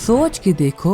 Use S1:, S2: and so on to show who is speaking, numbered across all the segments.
S1: सोच के देखो,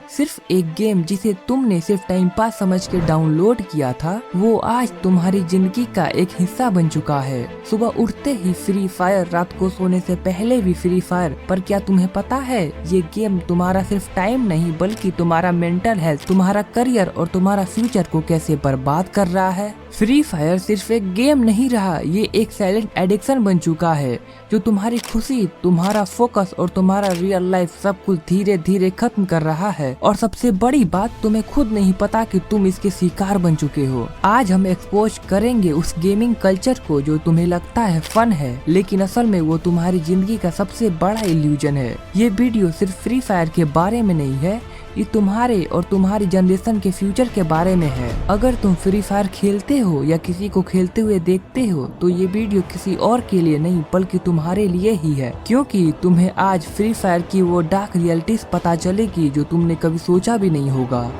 S1: सिर्फ एक गेम जिसे तुमने सिर्फ टाइम पास समझ के डाउनलोड किया था, वो आज तुम्हारी जिंदगी का एक हिस्सा बन चुका है। सुबह उठते ही फ्री फायर, रात को सोने से पहले भी फ्री फायर। पर क्या तुम्हें पता है, ये गेम तुम्हारा सिर्फ टाइम नहीं बल्कि तुम्हारा मेंटल हेल्थ, तुम्हारा करियर और तुम्हारा फ्यूचर को कैसे बर्बाद कर रहा है। फ्री फायर सिर्फ एक गेम नहीं रहा, ये एक साइलेंट एडिक्शन बन चुका है जो तुम्हारी खुशी, तुम्हारा फोकस और तुम्हारा रियल लाइफ सब कुछ धीरे धीरे खत्म कर रहा है। और सबसे बड़ी बात, तुम्हें खुद नहीं पता कि तुम इसके शिकार बन चुके हो। आज हम एक्सपोज करेंगे उस गेमिंग कल्चर को जो तुम्हें लगता है फन है, लेकिन असल में वो तुम्हारी जिंदगी का सबसे बड़ा इल्यूजन है। ये वीडियो सिर्फ फ्री फायर के बारे में नहीं है, ये तुम्हारे और तुम्हारी जनरेशन के फ्यूचर के बारे में है। अगर तुम फ्री फायर खेलते हो या किसी को खेलते हुए देखते हो तो ये वीडियो किसी और के लिए नहीं बल्कि तुम्हारे लिए ही है, क्योंकि तुम्हें आज फ्री फायर की वो डार्क रियलिटीज पता चलेगी जो तुमने कभी सोचा भी नहीं होगा।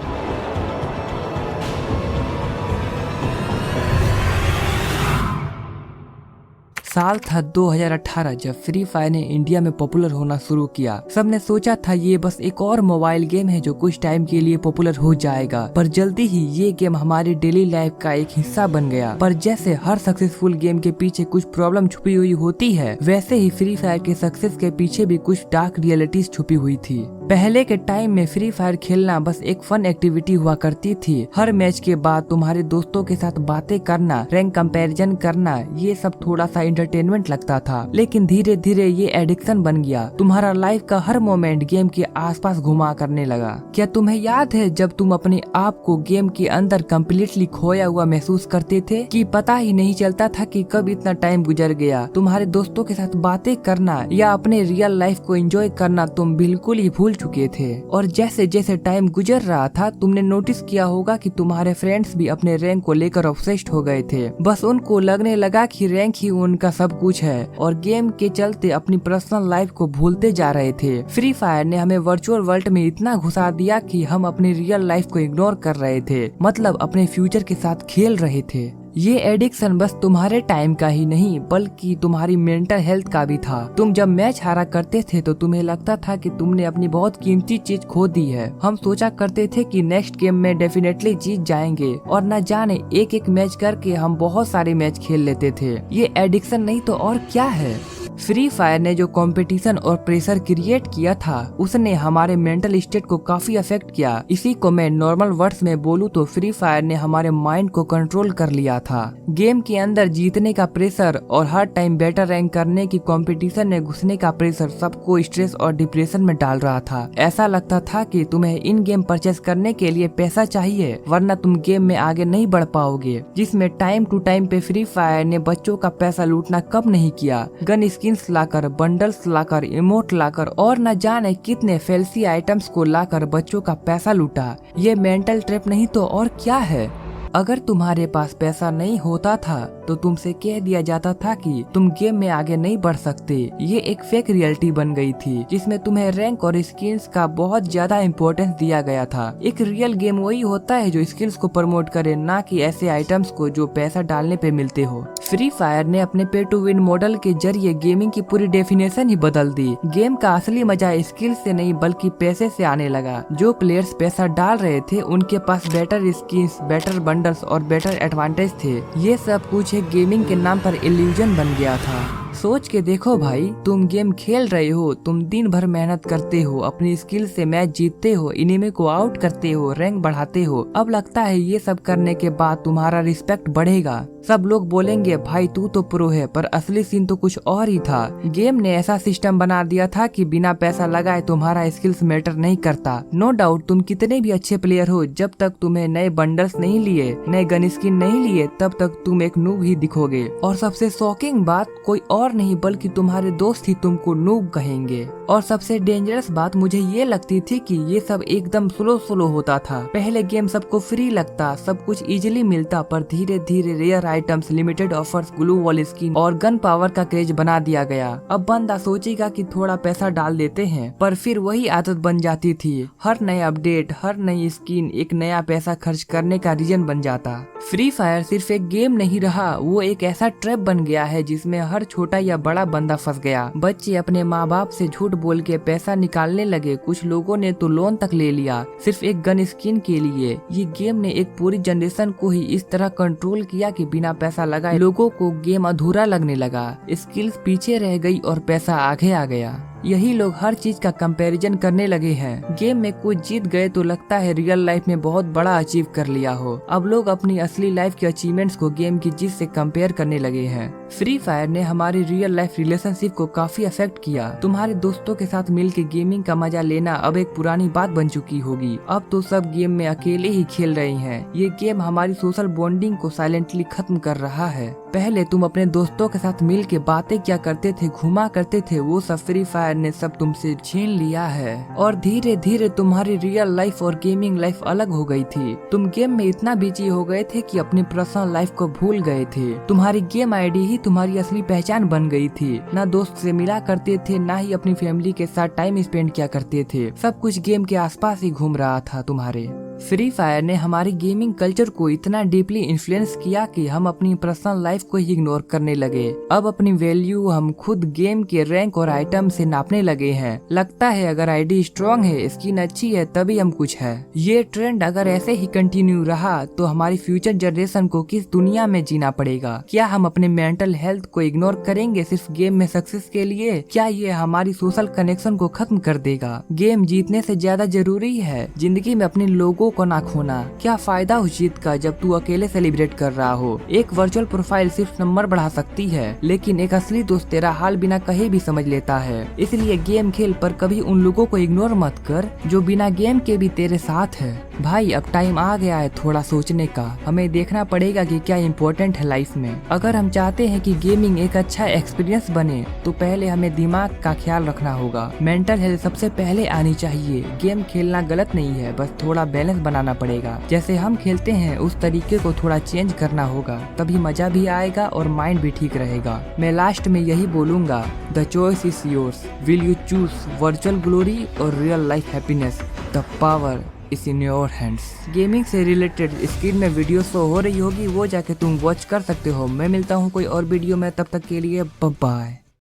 S1: साल था 2018 जब फ्री फायर ने इंडिया में पॉपुलर होना शुरू किया। सबने सोचा था ये बस एक और मोबाइल गेम है जो कुछ टाइम के लिए पॉपुलर हो जाएगा, पर जल्दी ही ये गेम हमारी डेली लाइफ का एक हिस्सा बन गया। पर जैसे हर सक्सेसफुल गेम के पीछे कुछ प्रॉब्लम छुपी हुई होती है, वैसे ही फ्री फायर के सक्सेस के पीछे भी कुछ डार्क रियलिटीज छुपी हुई थी। पहले के टाइम में फ्री फायर खेलना बस एक फन एक्टिविटी हुआ करती थी। हर मैच के बाद तुम्हारे दोस्तों के साथ बातें करना, रैंक कंपैरिजन करना, ये सब थोड़ा सा एंटरटेनमेंट लगता था। लेकिन धीरे धीरे ये एडिक्शन बन गया। तुम्हारा लाइफ का हर मोमेंट गेम के आसपास घुमा करने लगा। क्या तुम्हें याद है जब तुम अपने आप को गेम के अंदर कम्प्लीटली खोया हुआ महसूस करते थे कि पता ही नहीं चलता था कि कब इतना टाइम गुजर गया। तुम्हारे दोस्तों के साथ बातें करना या अपने रियल लाइफ को एंजॉय करना तुम बिल्कुल ही भूल चुके थे। और जैसे जैसे टाइम गुजर रहा था, तुमने नोटिस किया होगा कि तुम्हारे फ्रेंड्स भी अपने रैंक को लेकर ऑब्सेस्ड हो गए थे। बस उनको लगने लगा कि रैंक ही उनका सब कुछ है और गेम के चलते अपनी पर्सनल लाइफ को भूलते जा रहे थे। फ्री फायर ने हमें वर्चुअल वर्ल्ड में इतना घुसा दिया कि हम अपनी रियल लाइफ को इग्नोर कर रहे थे, मतलब अपने फ्यूचर के साथ खेल रहे थे। ये एडिक्शन बस तुम्हारे टाइम का ही नहीं बल्कि तुम्हारी मेंटल हेल्थ का भी था। तुम जब मैच हारा करते थे तो तुम्हें लगता था कि तुमने अपनी बहुत कीमती चीज खो दी है। हम सोचा करते थे कि नेक्स्ट गेम में डेफिनेटली जीत जाएंगे और न जाने एक एक मैच करके हम बहुत सारे मैच खेल लेते थे। ये एडिक्शन नहीं तो और क्या है। फ्री फायर ने जो कंपटीशन और प्रेशर क्रिएट किया था, उसने हमारे मेंटल स्टेट को काफी अफेक्ट किया। इसी को मैं नॉर्मल वर्ड्स में बोलूं तो फ्री फायर ने हमारे माइंड को कंट्रोल कर लिया था। गेम के अंदर जीतने का प्रेशर और हर टाइम बेटर रैंक करने की कंपटीशन में घुसने का प्रेशर सबको स्ट्रेस और डिप्रेशन में डाल रहा था। ऐसा लगता था कि तुम्हें इन गेम परचेस करने के लिए पैसा चाहिए, वरना तुम गेम में आगे नहीं बढ़ पाओगे। जिसमें टाइम टू टाइम पे फ्री फायर ने बच्चों का पैसा लूटना कब नहीं किया। गन स्किन्स लाकर, बंडल्स लाकर, इमोट लाकर और न जाने कितने फैंसी आइटम्स को लाकर बच्चों का पैसा लूटा। ये मेंटल ट्रैप नहीं तो और क्या है। अगर तुम्हारे पास पैसा नहीं होता था तो तुमसे कह दिया जाता था कि तुम गेम में आगे नहीं बढ़ सकते। ये एक फेक रियलिटी बन गई थी जिसमें तुम्हें रैंक और स्किल्स का बहुत ज्यादा इम्पोर्टेंस दिया गया था। एक रियल गेम वही होता है जो स्किल्स को प्रमोट करे, ना कि ऐसे आइटम्स को जो पैसा डालने पे मिलते हो। फ्री फायर ने अपने पे टू विन मॉडल के जरिए गेमिंग की पूरी डेफिनेशन ही बदल दी। गेम का असली मजा स्किल से नहीं बल्कि पैसे से आने लगा। जो प्लेयर्स पैसा डाल रहे थे उनके पास बेटर स्किन्स, बेटर बंडल्स और बेटर एडवांटेज थे। ये सब कुछ एक गेमिंग के नाम पर इल्यूजन बन गया था। सोच के देखो भाई, तुम गेम खेल रहे हो, तुम दिन भर मेहनत करते हो, अपनी स्किल से मैच जीतते हो, एनिमी को आउट करते हो, रैंक बढ़ाते हो। अब लगता है ये सब करने के बाद तुम्हारा रिस्पेक्ट बढ़ेगा। सब लोग बोलेंगे भाई तू तो प्रो है, पर असली सीन तो कुछ और ही था। गेम ने ऐसा सिस्टम बना दिया था कि बिना पैसा लगाए तुम्हारा स्किल्स मैटर नहीं करता। नो डाउट तुम कितने भी अच्छे प्लेयर हो, जब तक तुम्हें नए बंडल्स नहीं लिए, नए गन स्किन नहीं लिए, तब तक तुम एक नूब ही दिखोगे। और सबसे शॉकिंग बात, कोई और नहीं बल्कि तुम्हारे दोस्त ही तुमको नूब कहेंगे। और सबसे डेंजरस बात मुझे ये लगती थी कि ये सब एकदम स्लो होता था। पहले गेम सबको फ्री लगता, सब कुछ इजीली मिलता, पर धीरे धीरे rare items, limited offers, glue wall skin और गन पावर का क्रेज बना दिया गया। अब बंदा सोचेगा कि थोड़ा पैसा डाल देते हैं, पर फिर वही आदत बन जाती थी। हर नए अपडेट, हर नई स्किन एक नया पैसा खर्च करने का रीजन बन जाता। फ्री फायर सिर्फ एक गेम नहीं रहा, वो एक ऐसा ट्रैप बन गया है जिसमें हर छोटे छोटा या बड़ा बंदा फंस गया। बच्चे अपने माँ बाप से झूठ बोल के पैसा निकालने लगे, कुछ लोगों ने तो लोन तक ले लिया सिर्फ एक गन स्किन के लिए। ये गेम ने एक पूरी जनरेशन को ही इस तरह कंट्रोल किया कि बिना पैसा लगाए लोगों को गेम अधूरा लगने लगा। स्किल्स पीछे रह गई और पैसा आगे आ गया। यही लोग हर चीज का कंपैरिजन करने लगे हैं। गेम में कुछ जीत गए तो लगता है रियल लाइफ में बहुत बड़ा अचीव कर लिया हो। अब लोग अपनी असली लाइफ के अचीवमेंट्स को गेम की जीत से कंपेयर करने लगे हैं। फ्री फायर ने हमारी रियल लाइफ रिलेशनशिप को काफी अफेक्ट किया। तुम्हारे दोस्तों के साथ मिलकर गेमिंग का मजा लेना अब एक पुरानी बात बन चुकी होगी। अब तो सब गेम में अकेले ही खेल रहे हैं। ये गेम हमारी सोशल बॉन्डिंग को साइलेंटली खत्म कर रहा है। पहले तुम अपने दोस्तों के साथ मिल के बातें क्या करते थे, घुमा करते थे, वो सब फ्री फायर ने सब तुमसे छीन लिया है। और धीरे धीरे तुम्हारी रियल लाइफ और गेमिंग लाइफ अलग हो गई थी। तुम गेम में इतना बिजी हो गए थे कि अपनी पर्सनल लाइफ को भूल गए थे। तुम्हारी गेम आईडी ही तुम्हारी असली पहचान बन गई थी। ना दोस्त से मिला करते थे, ना ही अपनी फैमिली के साथ टाइम स्पेंड किया करते थे। सब कुछ गेम के आसपास ही घूम रहा था तुम्हारे। फ्री फायर ने हमारी गेमिंग कल्चर को इतना डीपली इन्फ्लुएंस किया कि हम अपनी पर्सनल लाइफ को ही इग्नोर करने लगे। अब अपनी वैल्यू हम खुद गेम के रैंक और आइटम से नापने लगे हैं। लगता है अगर आईडी स्ट्रॉन्ग है, स्किन अच्छी है, तभी हम कुछ है। ये ट्रेंड अगर ऐसे ही कंटिन्यू रहा तो हमारी फ्यूचर जनरेशन को किस दुनिया में जीना पड़ेगा? क्या हम अपने मेंटल हेल्थ को इग्नोर करेंगे सिर्फ गेम में सक्सेस के लिए? क्या ये हमारी सोशल कनेक्शन को खत्म कर देगा? गेम जीतने से ज्यादा जरूरी है जिंदगी में अपने लोगों को ना खोना। क्या फायदा उस जीत का जब तू अकेले सेलिब्रेट कर रहा हो? एक वर्चुअल प्रोफाइल सिर्फ नंबर बढ़ा सकती है, लेकिन एक असली दोस्त तेरा हाल बिना कहे भी समझ लेता है। इसलिए गेम खेल पर कभी उन लोगों को इग्नोर मत कर जो बिना गेम के भी तेरे साथ है। भाई अब टाइम आ गया है थोड़ा सोचने का। हमें देखना पड़ेगा कि क्या इम्पोर्टेंट है लाइफ में। अगर हम चाहते हैं कि गेमिंग एक अच्छा एक्सपीरियंस बने तो पहले हमें दिमाग का ख्याल रखना होगा। मेंटल हेल्थ सबसे पहले आनी चाहिए। गेम खेलना गलत नहीं है, बस थोड़ा बैलेंस बनाना पड़ेगा। जैसे हम खेलते हैं उस तरीके को थोड़ा चेंज करना होगा, तभी मजा भी आएगा और माइंड भी ठीक रहेगा। मैं लास्ट में यही बोलूंगा, the choice is yours. Will you choose virtual glory or real life happiness? The power is in your hands. Gaming से रिलेटेड स्क्रीन में वीडियो शो हो रही होगी, वो जाके तुम वॉच कर सकते हो। मैं मिलता हूँ कोई और वीडियो में, तब तक के लिए बाय बाय।